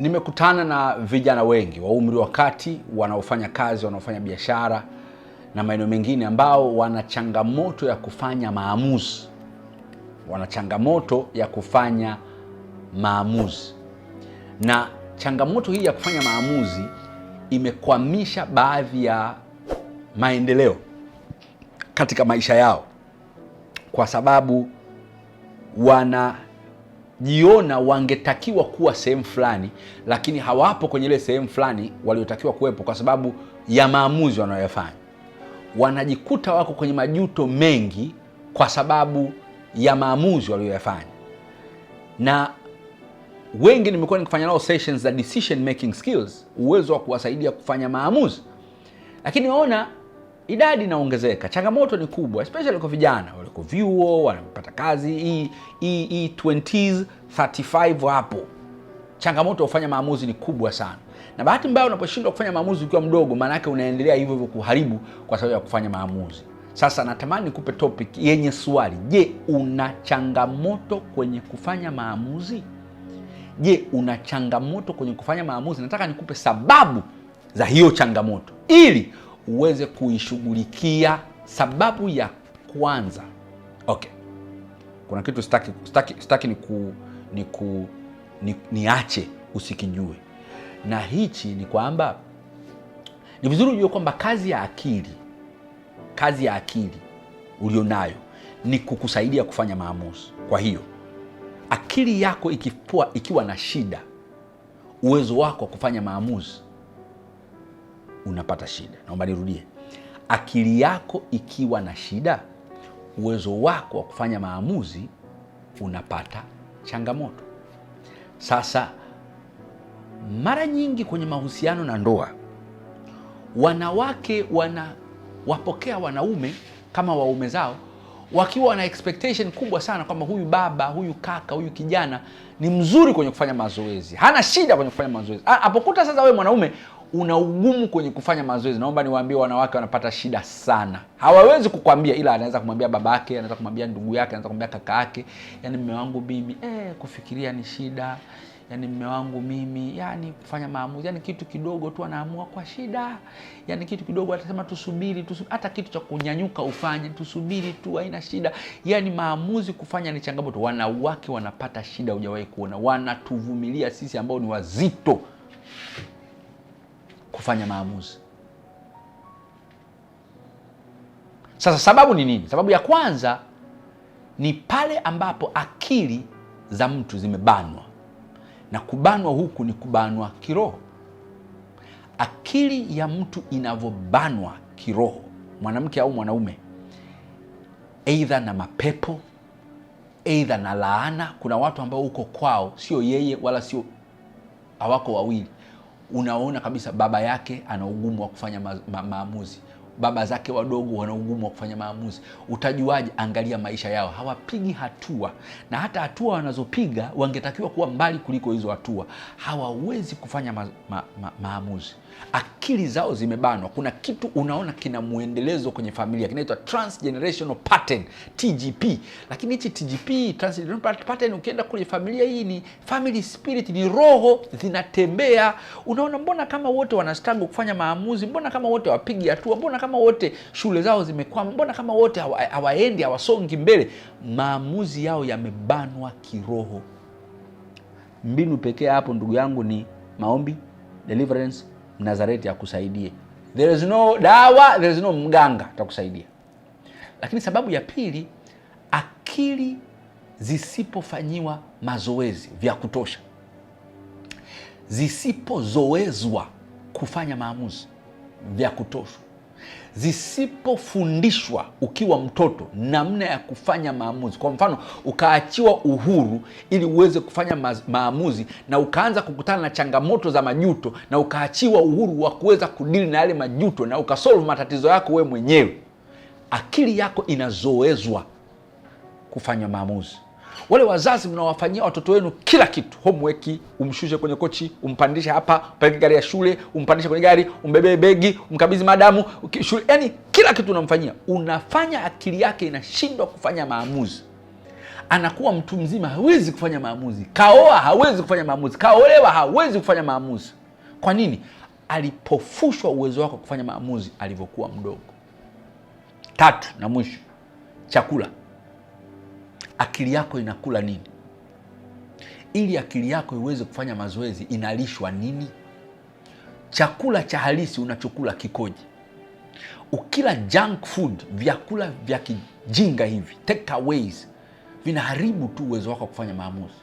Nimekutana na vijana wengi wa umri wa kati wanaofanya kazi, wanaofanya biashara na maeneo mengine ambao wana changamoto ya kufanya maamuzi. Wana changamoto ya kufanya maamuzi. Na changamoto hii ya kufanya maamuzi imekwamisha baadhi ya maendeleo katika maisha yao, kwa sababu wanajiona wangetakiwa kuwa sehemu fulani, lakini hawapo kwenye ile sehemu fulani waliotakiwa kuwepo kwa sababu ya maamuzi wanayoyafanya. Wanajikuta wako kwenye majuto mengi kwa sababu ya maamuzi walioyafanya. Na wengi nimekuwa nikifanya nao sessions za decision making skills, uwezo wa kuwasaidia kufanya maamuzi. Lakini naona idadi inaongezeka, changamoto ni kubwa, especially kwa vijana waliko vyuo, wanapata kazi hii 20s 35 hapo. Changamoto ya kufanya maamuzi ni kubwa sana. Na bahati mbaya unaposhindwa kufanya maamuzi ukiwa mdogo, maana yake unaendelea hivyo hivyo kuharibu kwa sababu ya kufanya maamuzi. Sasa natamani nikupe topic yenye swali. Je, una changamoto kwenye kufanya maamuzi? Je, una changamoto kwenye kufanya maamuzi? Nataka nikupe sababu za hiyo changamoto ili uweze kuishughulikia. Sababu ya kwanza. Okay. Kuna kitu sitaki niache usikijue. Na hichi ni kwamba ni vizuri ujue kwamba kazi ya akili ulionayo ni kukusaidia kufanya maamuzi. Kwa hiyo akili yako ikiwa na shida, uwezo wako wa kufanya maamuzi unapata shida. Naomba nirudie. Akili yako ikiwa na shida, uwezo wako wa kufanya maamuzi unapata changamoto. Sasa mara nyingi kwenye mahusiano na ndoa, wanawake wanawapokea wanaume kama waume zao wakiwa na expectation kubwa sana kwamba huyu baba, huyu kaka, huyu kijana ni mzuri kwenye kufanya mazoezi, hana shida kwenye kufanya mazoezi. Apokuta sasa wewe mwanaume una ugumu kwenye kufanya mazoezi, naomba niwaambie wanawake wanapata shida sana. Hawawezi kukwambia, ila anaweza kumwambia babake, anaweza kumwambia ndugu yake, anaweza kumwambia kaka yake, yani mume wangu mimi kufikiria ni shida. Yani mume wangu mimi, yani kufanya maamuzi, yani kitu kidogo tu anaamua kwa shida. Yani kitu kidogo atasema tusubiri, hata kitu cha kunyanyuka ufanye, tusubiri tu, haina shida. Yani maamuzi kufanya ni changamoto. Wanawake wanapata shida, hujawahi kuona. Wanatuvumilia sisi ambao ni wazito kufanya maamuzi. Sasa sababu ni nini? Sababu ya kwanza ni pale ambapo akili za mtu zimebanwa. Na kubanwa huku ni kubanwa kiroho. Akili ya mtu inavyobanwa kiroho, mwanamke au mwanaume, aidha na mapepo, aidha na laana. Kuna watu ambao uko kwao, sio yeye wala sio, hawako wawili, unaona kabisa baba yake ana ugumu wa kufanya maamuzi, baba zake wadogo wana ugumu wa kufanya maamuzi. Utajuaje? Angalia maisha yao, hawapigi hatua, na hata hatua wanazopiga wangetakiwa kuwa mbali kuliko hizo hatua. Hawawezi kufanya maamuzi. Akili zao zimebanwa. Kuna kitu unaona kina muendelezo kwenye familia kinaitwa transgenerational pattern, TGP. Lakini hichi TGP, transgenerational pattern, ukienda kwenye familia hii ni family spirit, ni roho zinatembea. Unaona mbona kama wote wanastruggle kufanya maamuzi, mbona kama wote hawapigi hatua, mbona kama wote shule zao zimekwama, mbona kama wote hawaendi, hawasongi mbele. Maamuzi yao yamebanwa kiroho. Mbinu pekee hapo ndugu yangu ni maombi, deliverance, Nazareti akusaidie. There is no dawa, there is no mganga atakusaidia. Lakini sababu ya pili, akili zisipofanyiwa mazoezi vya kutosha, zisipozoezwa kufanya maamuzi vya kutosha, zisipofundishwa ukiwa mtoto namna ya kufanya maamuzi. Kwa mfano, ukaachiwa uhuru ili uweze kufanya maamuzi, na ukaanza kukutana na changamoto za majuto, na ukaachiwa uhuru wa kuweza kudili na yale majuto, na ukasolve matatizo yako wewe mwenyewe, akili yako inazoezwa kufanya maamuzi. Wale wazazi mnawafanyia watoto wenu kila kitu, homework, umshushe kwenye kochi, umpandishe hapa, peleke gari ya shule, umpandishe kwenye gari, umbebee begi, umkabidhi madamu shule, yani kila kitu unamfanyia. Unafanya akili yake inashindwa kufanya maamuzi. anakuwa mtu mzima, hawezi kufanya maamuzi. Kaoa, hawezi kufanya maamuzi. Kaolewa, hawezi kufanya maamuzi. Kwa nini? Alipofushwa uwezo wako kufanya maamuzi alivyokuwa mdogo. 3 na mwisho, chakula. Akili yako inakula nini? Ili akili yako iweze kufanya mazoezi, inalishwa nini? Chakula cha halisi unachokula kikoje? Ukila junk food, vyakula vya kijinga hivi, takeaways, vinaharibu tu uwezo wako kufanya maamuzi.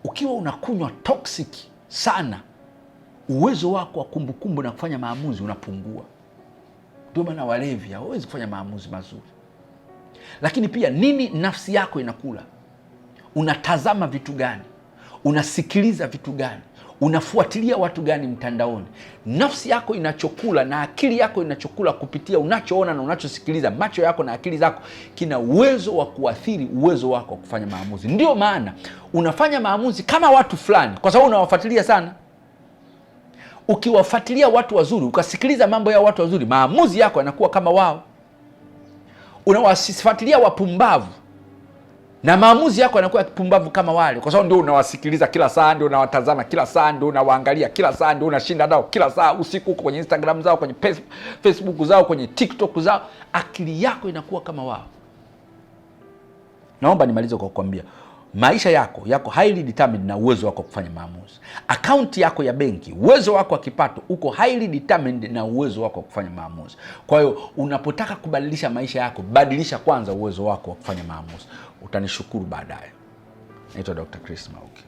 Ukiwa unakunywa toxic sana, uwezo wako wa kumbukumbu na kufanya maamuzi unapungua. Ndio maana walevi hawawezi kufanya maamuzi mazuri. Lakini pia nini nafsi yako inakula? Unatazama vitu gani? Unasikiliza vitu gani? Unafuatilia watu gani mtandaoni? Nafsi yako inachokula na akili yako inachokula kupitia unachoona na unachosikiliza, macho yako na akili zako, kina uwezo wa kuathiri uwezo wako wa kufanya maamuzi. Ndio maana unafanya maamuzi kama watu fulani, kwa sababu unawafuatilia sana. Ukiwafuatilia watu wazuri, ukasikiliza mambo ya watu wazuri, maamuzi yako yanakuwa kama wao. Unawafuatilia wapumbavu na maamuzi yako yanakuwa kipumbavu kama wale, kwa sababu ndio unawasikiliza kila saa, ndio unawatazama kila saa, ndio unawaangalia kila saa, ndio unashinda nao kila saa, usiku huko kwenye Instagram zao, kwenye Facebook zao, kwenye TikTok zao. Akili yako inakuwa kama wao. Naomba nimalize kwa kukwambia, maisha yako highly determined na uwezo wako kufanya maamuzi. Akaunti yako ya benki, uwezo wako wa kipato uko highly determined na uwezo wako wa kufanya maamuzi. Kwa hiyo unapotaka kubadilisha maisha yako, badilisha kwanza uwezo wako wa kufanya maamuzi. Utanishukuru baadaye. Naitwa Dr. Chris Mauki.